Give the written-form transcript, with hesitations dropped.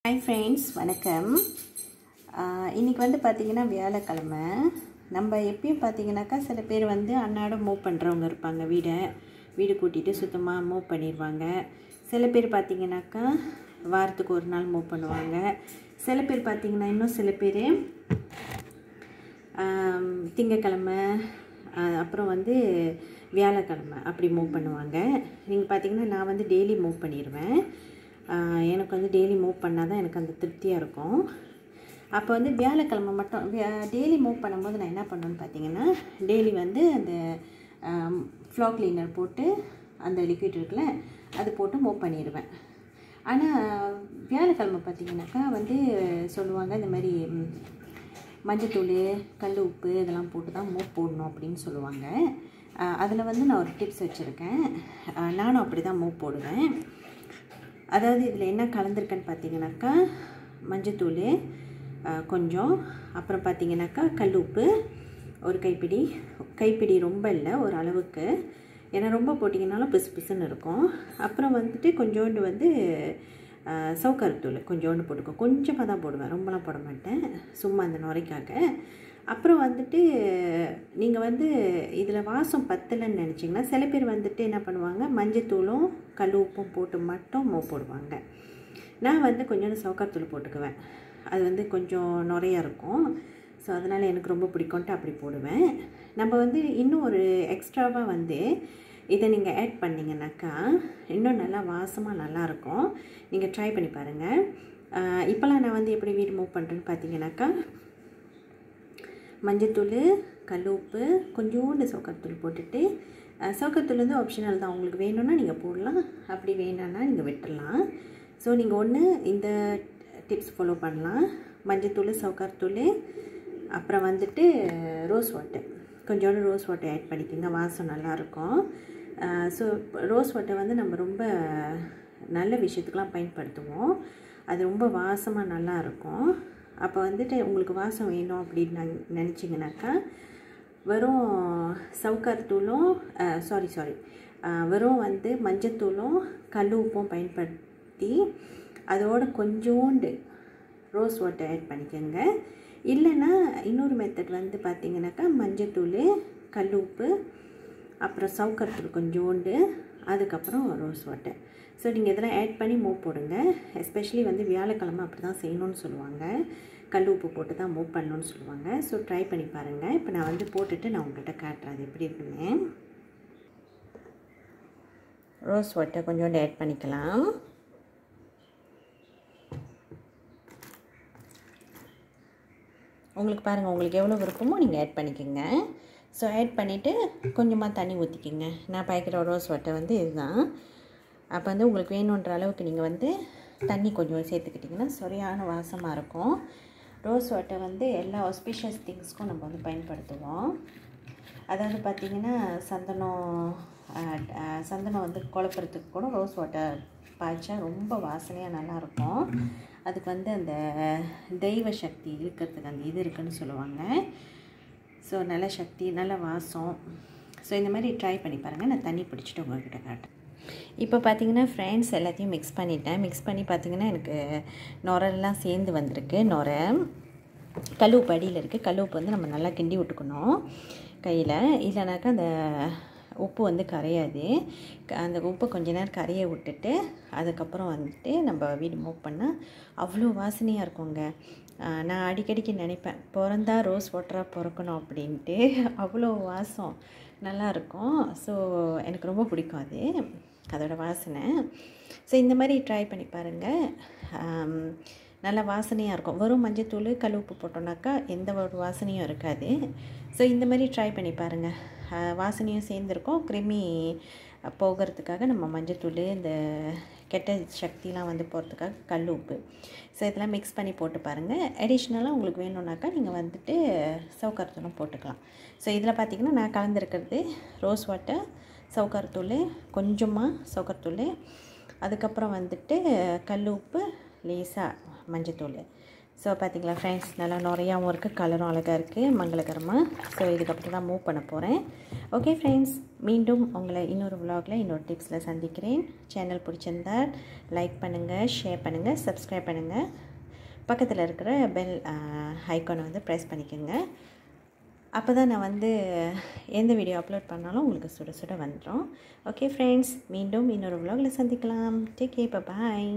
Hi friends, வணக்கம். இன்றைக்கி வந்து பார்த்திங்கன்னா வியாழக்கிழமை. நம்ம எப்பயும் பார்த்திங்கனாக்கா சில பேர் வந்து அன்னாடம் மூவ் பண்ணுறவங்க இருப்பாங்க. வீடு கூட்டிகிட்டு சுத்தமாக மூவ் பண்ணிடுவாங்க. சில பேர் பார்த்திங்கனாக்கா வாரத்துக்கு ஒரு நாள் மூவ் பண்ணுவாங்க. சில பேர் பார்த்திங்கன்னா இன்னும் சில பேர் திங்கக்கிழமை அப்புறம் வந்து வியாழக்கிழமை அப்படி மூவ் பண்ணுவாங்க. நீங்கள் பார்த்திங்கன்னா நான் வந்து டெய்லி மூவ் பண்ணிடுவேன். எனக்கு வந்து டெய்லி மூவ் பண்ணால் தான் எனக்கு அந்த திருப்தியாக இருக்கும். அப்போ வந்து வியாழக்கிழமை மட்டும் டெய்லி மூவ் பண்ணும்போது நான் என்ன பண்ணுவேன்னு பார்த்தீங்கன்னா, டெய்லி வந்து அந்த ஃப்ளோர் கிளீனர் போட்டு அந்த லிக்விட் இருக்குல்ல அது போட்டு மூவ் பண்ணிடுவேன். ஆனால் வியாழக்கிழமை பார்த்திங்கனாக்கா வந்து சொல்லுவாங்க இந்த மாதிரி மஞ்சத்தூள், கல் உப்பு இதெல்லாம் போட்டு தான் மூவ் போடணும் அப்படின்னு சொல்லுவாங்க. அதில் வந்து நான் ஒரு டிப்ஸ் வச்சுருக்கேன். நானும் அப்படி தான் மூவ் போடுவேன். அதாவது இதில் என்ன கலந்துருக்கேன்னு பார்த்தீங்கன்னாக்கா மஞ்சத்தூள் கொஞ்சம், அப்புறம் பார்த்தீங்கன்னாக்கா கல் உப்பு ஒரு கைப்பிடி ரொம்ப இல்லை, ஒரு அளவுக்கு. ஏன்னா ரொம்ப போட்டிங்கனாலும் பிசு பிசுன்னு இருக்கும். அப்புறம் வந்துட்டு கொஞ்சோண்டு வந்து சவுக்காரத்தூள் கொஞ்சோண்டு போட்டுக்கோ. கொஞ்சமாக தான் போடுவேன், ரொம்பலாம் போட மாட்டேன், சும்மா அந்த நுரைக்காக. அப்புறம் வந்துட்டு நீங்கள் வந்து இதில் வாசம் பத்தலைன்னு நினச்சிங்கன்னா சில பேர் வந்துட்டு என்ன பண்ணுவாங்க, மஞ்சத்தூளும் கல் உப்பும் போட்டு மட்டும் மூவ் போடுவாங்க. நான் வந்து கொஞ்சோண்டு சவுக்காரத்தூள் போட்டுக்குவேன். அது வந்து கொஞ்சம் நுரையாக இருக்கும். ஸோ அதனால் எனக்கு ரொம்ப பிடிக்கும்ட்டு அப்படி போடுவேன். நம்ம வந்து இன்னும் ஒரு எக்ஸ்ட்ராவாக வந்து இதை நீங்கள் ஆட் பண்ணிங்கனாக்கா இன்னும் நல்லா வாசமாக நல்லாயிருக்கும். நீங்கள் ட்ரை பண்ணி பாருங்கள். இப்போலாம் நான் வந்து எப்படி வீடு மூவ் பண்ணுறேன்னு பார்த்தீங்கன்னாக்கா மஞ்சத்தூள், கல் உப்பு, கொஞ்சோண்டு சவுக்காரத்தூள் போட்டுட்டு, சவுக்காரத்தூள் வந்து ஆப்ஷனல் தான், உங்களுக்கு வேணும்னா நீங்கள் போடலாம், அப்படி வேணும்னா நீங்கள் விட்டுடலாம். ஸோ நீங்கள் ஒன்று இந்த டிப்ஸ் ஃபாலோ பண்ணலாம். மஞ்சத்தூள், சவுக்காரத்தூள், அப்புறம் வந்துட்டு ரோஸ் வாட்டர், கொஞ்சோண்டு ரோஸ் வாட்டர் ஆட் பண்ணிக்கோங்க, வாசம் நல்லாயிருக்கும். ஸோ ரோஸ் வாட்டர் வந்து நம்ம ரொம்ப நல்ல விஷயத்துக்கெலாம் பயன்படுத்துவோம். அது ரொம்ப வாசமாக நல்லாயிருக்கும். அப்போ வந்துட்டு உங்களுக்கு வாசம் வேணும் அப்படின்னு நினச்சிங்கனாக்கா வெறும் சவுக்காரத்தூளும் வெறும் வந்து மஞ்சத்தூளும் கல் உப்பும் பயன்படுத்தி அதோட கொஞ்சோண்டு ரோஸ் வாட்டர் ஆட் பண்ணிக்கோங்க. இல்லைன்னா இன்னொரு மெத்தட் வந்து பார்த்திங்கனாக்கா மஞ்சத்தூள், கல் உப்பு, அப்புறம் சவுக்காரத்தூள் கொஞ்சோண்டு, அதுக்கப்புறம் ரோஸ் வாட்டர். ஸோ நீங்கள் இதெல்லாம் ஆட் பண்ணி மூவ் போடுங்க. எஸ்பெஷலி வந்து வியாழக்கிழமை அப்படி தான் செய்யணும்னு சொல்லுவாங்க, கல் உப்பு போட்டு தான் மூவ் பண்ணணும்னு சொல்லுவாங்க. ஸோ ட்ரை பண்ணி பாருங்கள். இப்போ நான் வந்து போட்டுட்டு நான் உங்கள்கிட்ட காட்டுறேன் அது எப்படி இருக்குன்னு. ரோஸ் வாட்டர் கொஞ்சோண்டு ஆட் பண்ணிக்கலாம். உங்களுக்கு பாருங்கள், உங்களுக்கு எவ்வளோ விருப்பமோ நீங்கள் ஆட் பண்ணிக்கோங்க. ஸோ ஆட் பண்ணிவிட்டு கொஞ்சமாக தண்ணி ஊற்றிக்கிங்க. நான் பாய்க்கிற ரோஸ் வாட்டர் வந்து இதுதான். அப்போ வந்து உங்களுக்கு வேணுன்ற அளவுக்கு நீங்கள் வந்து தண்ணி கொஞ்சம் சேர்த்துக்கிட்டிங்கன்னா சரியான வாசமாக இருக்கும். ரோஸ் வாட்டர் வந்து எல்லா ஆஸ்பிஷியஸ் திங்ஸ்க்கும் நம்ம வந்து பயன்படுத்துவோம். அதாவது பார்த்திங்கன்னா சந்தனம் வந்து குழப்பறதுக்கு கூட ரோஸ் வாட்டர் பாய்ச்சா ரொம்ப வாசனையாக நல்லாயிருக்கும். அதுக்கு வந்து அந்த தெய்வ சக்தி இருக்கிறதுக்கு அந்த இது இருக்குதுன்னு சொல்லுவாங்க. ஸோ நல்ல சக்தி, நல்ல வாசம். ஸோ இந்த மாதிரி ட்ரை பண்ணி பாருங்கள். நான் தண்ணி பிடிச்சிட்டு உங்கள்கிட்ட காட்டுறேன். இப்போ பார்த்திங்கன்னா ஃப்ரெண்ட்ஸ் எல்லாத்தையும் மிக்ஸ் பண்ணிட்டேன். மிக்ஸ் பண்ணி பார்த்திங்கன்னா எனக்கு நுரெல்லாம் சேர்ந்து வந்திருக்கு. கல் உப்பு அடியில் இருக்குது. கல் உப்பு வந்து நம்ம நல்லா கிண்டி விட்டுக்கணும் கையில், இல்லைனாக்கா அந்த உப்பு வந்து கரையாது. அந்த உப்பை கொஞ்ச நேரம் கரைய விட்டுட்டு அதுக்கப்புறம் வந்துட்டு நம்ம வீடு மூவ் பண்ணால் அவ்வளோ வாசனையாக இருக்குங்க. நான் அடிக்கடிக்கு நினைப்பேன், பிறந்தா ரோஸ் வாட்டராக பிறக்கணும் அப்படின்ட்டு. அவ்வளோ வாசம் நல்லாயிருக்கும். ஸோ எனக்கு ரொம்ப பிடிக்கும் அதோட வாசனை. ஸோ இந்த மாதிரி ட்ரை பண்ணி பாருங்கள். நல்ல வாசனையாக இருக்கும். வெறும் மஞ்சத்தூள், கல் உப்பு போட்டோன்னாக்கா எந்த ஒரு வாசனையும் இருக்காது. ஸோ இந்த மாதிரி ட்ரை பண்ணி பாருங்கள். வாசனையும் சேர்ந்துருக்கும். கிருமி போகிறதுக்காக நம்ம மஞ்சத்தூள், இந்த கெட்ட சக்திலாம் வந்து போகிறதுக்காக கல் உப்பு. ஸோ இதெல்லாம் மிக்ஸ் பண்ணி போட்டு பாருங்கள். அடிஷ்னலாக உங்களுக்கு வேணும்னாக்கா நீங்கள் வந்துட்டு சவுக்காரத்தூளும் போட்டுக்கலாம். ஸோ இதில் பார்த்திங்கன்னா நான் கலந்துருக்கிறது ரோஸ் வாட்டர், சவுக்காரத்தூள், கொஞ்சமாக சவுக்காரத்தூள், அதுக்கப்புறம் வந்துட்டு கல் உப்பு, லேசாக மஞ்சத்தூள். ஸோ பார்த்தீங்களா ஃப்ரெண்ட்ஸ், நல்லா நிறையாவும் இருக்குது, கலரும் அழகாக இருக்குது, மங்களகரமாக. ஸோ இதுக்கப்புறம் தான் மூவ் பண்ண போகிறேன். ஓகே ஃப்ரெண்ட்ஸ், மீண்டும் உங்களை இன்னொரு விலாகில் இன்னொரு டிப்ஸில் சந்திக்கிறேன். சேனல் பிடிச்சிருந்தா லைக் பண்ணுங்கள், ஷேர் பண்ணுங்கள், சப்ஸ்கிரைப் பண்ணுங்கள். பக்கத்தில் இருக்கிற பெல் ஐக்கானை வந்து ப்ரெஸ் பண்ணிக்கோங்க. அப்போ தான் நான் வந்து எந்த வீடியோ அப்லோட் பண்ணாலும் உங்களுக்கு சுட சுட வந்துடும். ஓகே ஃப்ரெண்ட்ஸ், மீண்டும் இன்னொரு விலாகில் சந்திக்கலாம். டேக் கேர், பாய்.